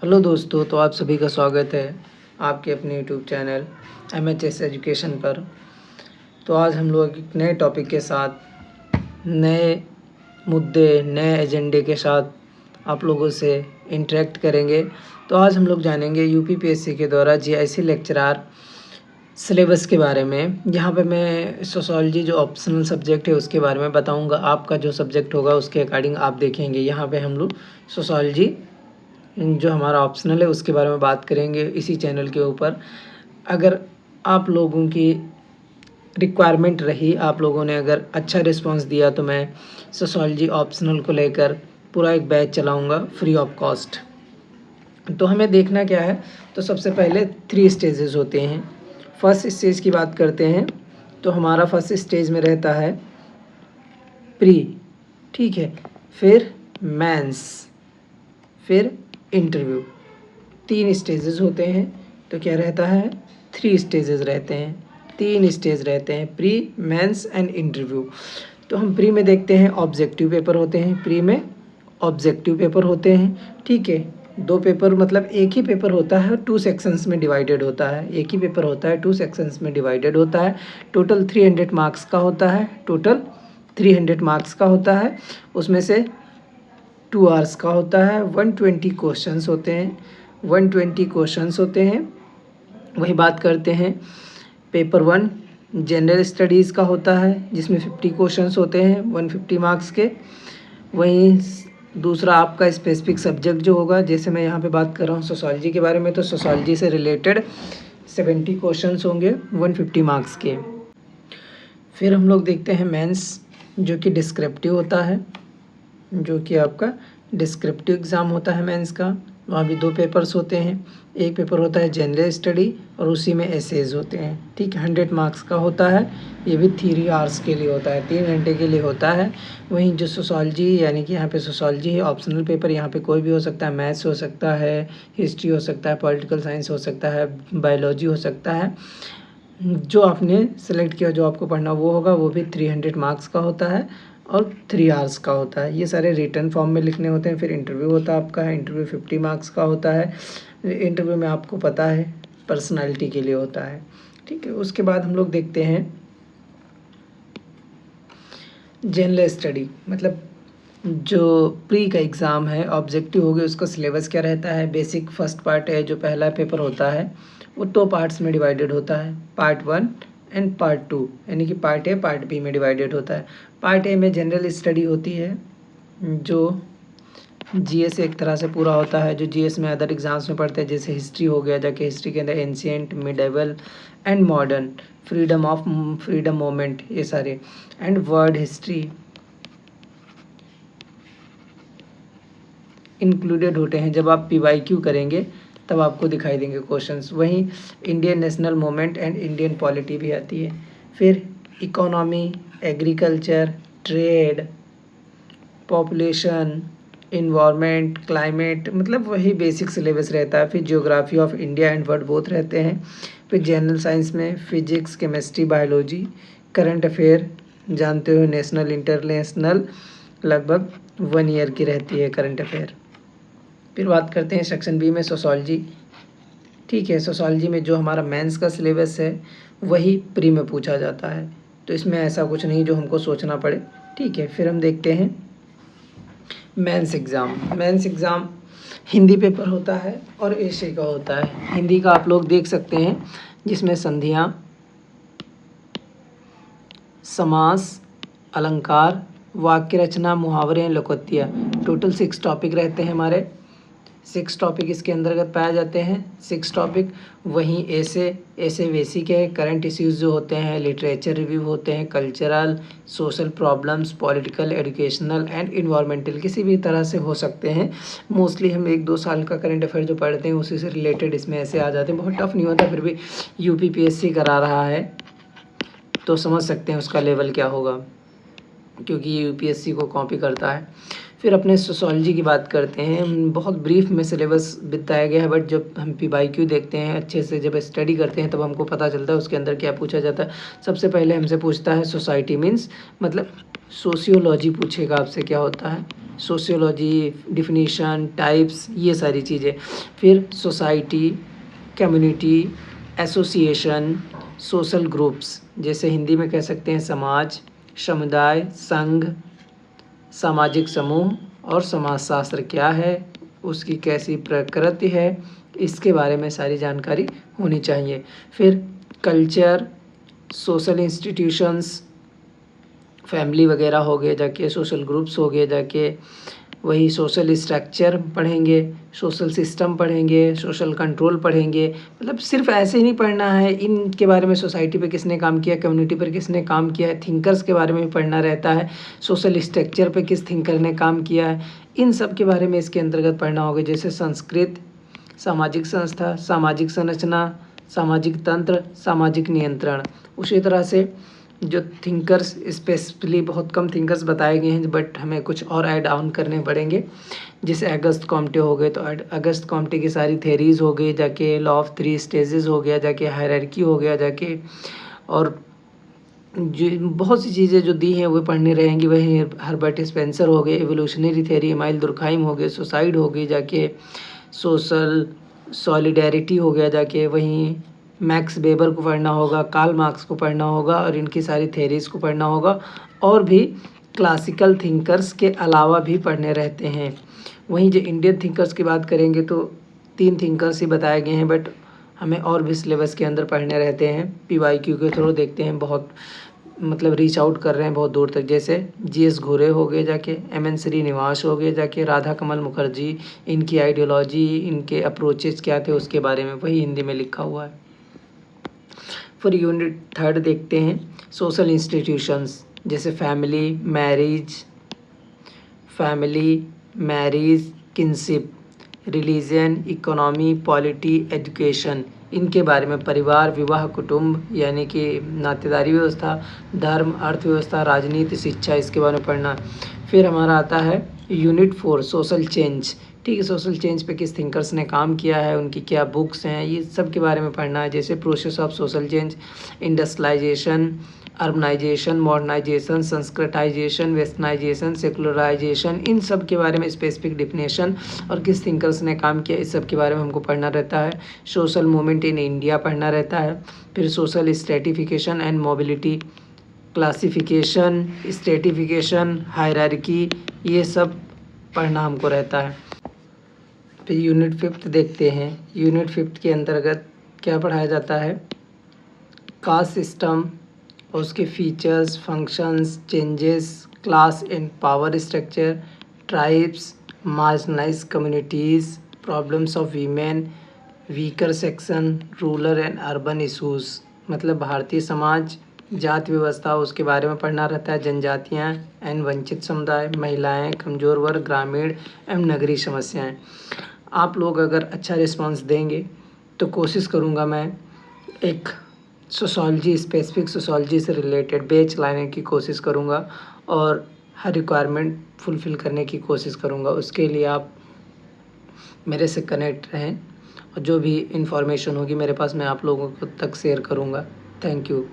Hello दोस्तों, तो आप सभी का स्वागत है आपके अपने यूट्यूब चैनल MHS एजुकेशन पर। तो आज हम लोग एक नए टॉपिक के साथ, नए मुद्दे, नए एजेंडे के साथ आप लोगों से इंटरेक्ट करेंगे। तो आज हम लोग जानेंगे UPPSC के द्वारा GIC लेक्चरार सिलेबस के बारे में। यहाँ पे मैं सोशोलॉजी जो ऑप्शनल सब्जेक्ट है उसके बारे में बताऊँगा। आपका जो सब्जेक्ट होगा उसके अकॉर्डिंग आप देखेंगे। यहाँ पे हम लोग सोशोलॉजी जो हमारा ऑप्शनल है उसके बारे में बात करेंगे इसी चैनल के ऊपर। अगर आप लोगों की रिक्वायरमेंट रही, आप लोगों ने अगर अच्छा रिस्पांस दिया, तो मैं सोशोलॉजी ऑप्शनल को लेकर पूरा एक बैच चलाऊंगा फ्री ऑफ कॉस्ट। तो हमें देखना क्या है, तो सबसे पहले 3 स्टेजेस होते हैं। फर्स्ट स्टेज की बात करते हैं, तो हमारा फर्स्ट स्टेज में रहता है प्री, ठीक है, फिर मेंस, फिर इंटरव्यू। 3 स्टेजेस होते हैं। तो क्या रहता है, 3 स्टेजेस रहते हैं, 3 स्टेज रहते हैं, प्री, मेंस एंड इंटरव्यू। तो हम प्री में देखते हैं ऑब्जेक्टिव पेपर होते हैं। प्री में ऑब्जेक्टिव पेपर होते हैं, ठीक है। 2 पेपर, मतलब एक ही पेपर होता है, 2 सेक्शंस में डिवाइडेड होता है। एक ही पेपर होता है, 2 सेक्शंस में डिवाइडेड होता है। टोटल 300 मार्क्स का होता है। टोटल 300 मार्क्स का होता है। उसमें से 2 आवर्स का होता है। 120 क्वेश्चंस होते हैं। 120 क्वेश्चंस होते हैं। वही बात करते हैं, पेपर 1 जनरल स्टडीज़ का होता है, जिसमें 50 क्वेश्चंस होते हैं 150 मार्क्स के। वहीं दूसरा आपका स्पेसिफिक सब्जेक्ट जो होगा, जैसे मैं यहाँ पे बात कर रहा हूँ सोशोलॉजी के बारे में, तो सोशोलॉजी से रिलेटेड 70 क्वेश्चंस होंगे 150 मार्क्स के। फिर हम लोग देखते हैं मेंस, जो कि डिस्क्रिप्टिव होता है, जो कि आपका डिस्क्रिप्टिव एग्ज़ाम होता है मेंस का। वहाँ भी 2 पेपर्स होते हैं। एक पेपर होता है जनरल स्टडी और उसी में एसेज होते हैं, ठीक है। 100 मार्क्स का होता है। ये भी 3 आवर्स के लिए होता है, 3 घंटे के लिए होता है। वहीं जो सोशोलॉजी, यानी कि यहाँ पे सोशोलॉजी है ऑप्शनल पेपर, यहाँ पे कोई भी हो सकता है। मैथ्स हो सकता है, हिस्ट्री हो सकता है, पॉलिटिकल साइंस हो सकता है, बायोलॉजी हो सकता है। जो आपने सेलेक्ट किया, जो आपको पढ़ना वो होगा, वो भी 300 मार्क्स का होता है और 3 आवर्स का होता है। ये सारे रिटन फॉर्म में लिखने होते हैं। फिर इंटरव्यू होता है आपका। इंटरव्यू 50 मार्क्स का होता है। इंटरव्यू में आपको पता है पर्सनालिटी के लिए होता है, ठीक है। उसके बाद हम लोग देखते हैं जनरल स्टडी, मतलब जो प्री का एग्ज़ाम है, ऑब्जेक्टिव हो गया, उसका सिलेबस क्या रहता है। बेसिक फर्स्ट पार्ट है, जो पहला पेपर होता है, वो 2 पार्ट्स में डिवाइडेड होता है, पार्ट 1 एंड पार्ट 2, यानी कि पार्ट ए पार्ट बी में डिवाइडेड होता है। पार्ट ए में जनरल स्टडी होती है, जो जीएस एक तरह से पूरा होता है, जो जीएस में अदर एग्जाम्स में पढ़ते हैं, जैसे हिस्ट्री हो गया, जाके हिस्ट्री के अंदर ancient, medieval and modern, freedom moment, ये सारे, एंड वर्ल्ड हिस्ट्री इंक्लूडेड होते हैं। जब आप PYQ करेंगे तब आपको दिखाई देंगे क्वेश्चंस। वहीं Indian national movement and Indian polity भी आती है। फिर economy, agriculture, trade, population, environment, climate, मतलब वही बेसिक सिलेबस रहता है। फिर geography of India and world both रहते हैं। फिर जनरल साइंस में physics, chemistry, biology, current affair जानते हो, नेशनल इंटरनेशनल, लगभग 1 ईयर की रहती है करंट अफेयर। फिर बात करते हैं सेक्शन बी में सोशोलॉजी, ठीक है। सोशोलॉजी में जो हमारा मेंस का सिलेबस है वही प्री में पूछा जाता है, तो इसमें ऐसा कुछ नहीं जो हमको सोचना पड़े, ठीक है। फिर हम देखते हैं mains exam. Mains exam Hindi paper होता है और एशे का होता है। हिंदी का आप लोग देख सकते हैं, जिसमें संधियाँ, समास, अलंकार, वाक्य रचना, मुहावरे, लोकोक्तियाँ, टोटल 6 टॉपिक रहते हैं हमारे। 6 टॉपिक इसके अंतर्गत पाए जाते हैं, 6 टॉपिक। वहीं ऐसे बेसिक है। करंट इश्यूज़ जो होते हैं, लिटरेचर रिव्यू होते हैं, cultural, social problems, political, educational and environmental, किसी भी तरह से हो सकते हैं। मोस्टली हम 1-2 साल का करंट अफेयर जो पढ़ते हैं उसी से रिलेटेड इसमें ऐसे आ जाते हैं। बहुत टफ नहीं होता, फिर भी UPPSC करा रहा है तो समझ सकते हैं उसका लेवल क्या होगा, क्योंकि ये UPSC को कॉपी करता है। फिर अपने सोशोलॉजी की बात करते हैं। बहुत ब्रीफ में सिलेबस बताया गया है, बट जब हम PYQ देखते हैं अच्छे से, जब स्टडी करते हैं, तब हमको पता चलता है उसके अंदर क्या पूछा जाता है। सबसे पहले हमसे पूछता है सोसाइटी मीन्स, मतलब सोशियोलॉजी पूछेगा आपसे क्या होता है सोशियोलॉजी, डिफिनीशन, टाइप्स, ये सारी चीज़ें। फिर society, community, association, social groups, जैसे हिंदी में कह सकते हैं समाज, समुदाय, संघ, सामाजिक समूह, और समाजशास्त्र क्या है, उसकी कैसी प्रकृति है, इसके बारे में सारी जानकारी होनी चाहिए। फिर कल्चर, सोशल इंस्टीट्यूशंस, फैमिली वगैरह हो गए जाके, सोशल ग्रुप्स हो गए जाके, वही सोशल स्ट्रक्चर पढ़ेंगे, सोशल सिस्टम पढ़ेंगे, सोशल कंट्रोल पढ़ेंगे। मतलब सिर्फ ऐसे ही नहीं पढ़ना है, इनके बारे में सोसाइटी पे किसने काम किया, कम्युनिटी पर किसने काम किया है, थिंकर्स के बारे में भी पढ़ना रहता है, सोशल स्ट्रक्चर पे किस थिंकर ने काम किया है, इन सब के बारे में इसके अंतर्गत पढ़ना होगा। जैसे संस्कृत, सामाजिक संस्था, सामाजिक संरचना, सामाजिक तंत्र, सामाजिक नियंत्रण। उसी तरह से जो थिंकर्स, स्पेसिफिकली बहुत कम थिंकर्स बताए गए हैं, बट हमें कुछ और ऐड ऑन करने पड़ेंगे। जैसे अगस्त कॉम्टे हो गए, तो अगस्त कॉम्टे की सारी थेरीज हो गई जाके, लॉ ऑफ 3 स्टेजेस हो गया जाके, हायरार्की हो गया जाके, और जो बहुत सी चीज़ें जो दी हैं वो पढ़नी रहेंगी। वही हर्बर्ट स्पेंसर हो गए, एवोल्यूशनरी थ्योरी, एमाइल दुर्खाइम हो गए, सुसाइड हो गई जाके, सोशल सॉलिडेरिटी हो गया जाके, वहीं मैक्स वेबर को पढ़ना होगा, कार्ल मार्क्स को पढ़ना होगा, और इनकी सारी थेरीज को पढ़ना होगा। और भी क्लासिकल थिंकर्स के अलावा भी पढ़ने रहते हैं। वहीं जो इंडियन थिंकर्स की बात करेंगे तो 3 थिंकर्स ही बताए गए हैं, बट हमें और भी सिलेबस के अंदर पढ़ने रहते हैं। PYQ के थ्रू देखते हैं, बहुत मतलब रीच आउट कर रहे हैं बहुत दूर तक। जैसे GS घुरे हो गए जाके, MN श्रीनिवास हो गए जाके, राधा कमल मुखर्जी, इनकी आइडियोलॉजी, इनके अप्रोचेस क्या थे उसके बारे में वही हिंदी में लिखा हुआ है। फिर यूनिट 3 देखते हैं, सोशल इंस्टीट्यूशंस, जैसे family, marriage, kinship, religion, economy, polity, education, इनके बारे में। परिवार, विवाह, कुटुंब यानी कि नातेदारी व्यवस्था, धर्म, अर्थव्यवस्था, राजनीति, शिक्षा, इसके बारे में पढ़ना। फिर हमारा आता है यूनिट 4, सोशल चेंज। ठीक है, सोशल चेंज पे किस थिंकर्स ने काम किया है, उनकी क्या बुक्स हैं, ये सब के बारे में पढ़ना है। जैसे process of social change, industrialisation, urbanisation, modernisation, Sanskritisation, westernisation, secularisation, इन सब के बारे में स्पेसिफिक डिफिनेशन और किस थिंकर्स ने काम किया, इस सब के बारे में हमको पढ़ना रहता है। सोशल मूवमेंट इन इंडिया पढ़ना रहता है। फिर social stratification and mobility, classification, stratification, hierarchy, ये सब पढ़ना हमको रहता है। फिर यूनिट 5 देखते हैं। यूनिट 5 के अंतर्गत क्या पढ़ाया जाता है, कास्ट सिस्टम और उसके features, functions, changes, class and power structure, tribes, marginalised communities, problems of women, weaker section, rural and urban issues. मतलब भारतीय समाज, जाति व्यवस्था, उसके बारे में पढ़ना रहता है। जनजातियाँ एंड वंचित समुदाय, महिलाएं, कमज़ोर वर्ग, ग्रामीण एवं नगरीय समस्याएं। आप लोग अगर अच्छा रिस्पांस देंगे तो कोशिश करूँगा मैं एक सोशोलॉजी, स्पेसिफिक सोशोलॉजी से रिलेटेड बैच लाने की कोशिश करूँगा और हर रिक्वायरमेंट फुलफ़िल करने की कोशिश करूँगा। उसके लिए आप मेरे से कनेक्ट रहें और जो भी इंफॉर्मेशन होगी मेरे पास मैं आप लोगों को तक शेयर करूँगा। Thank you.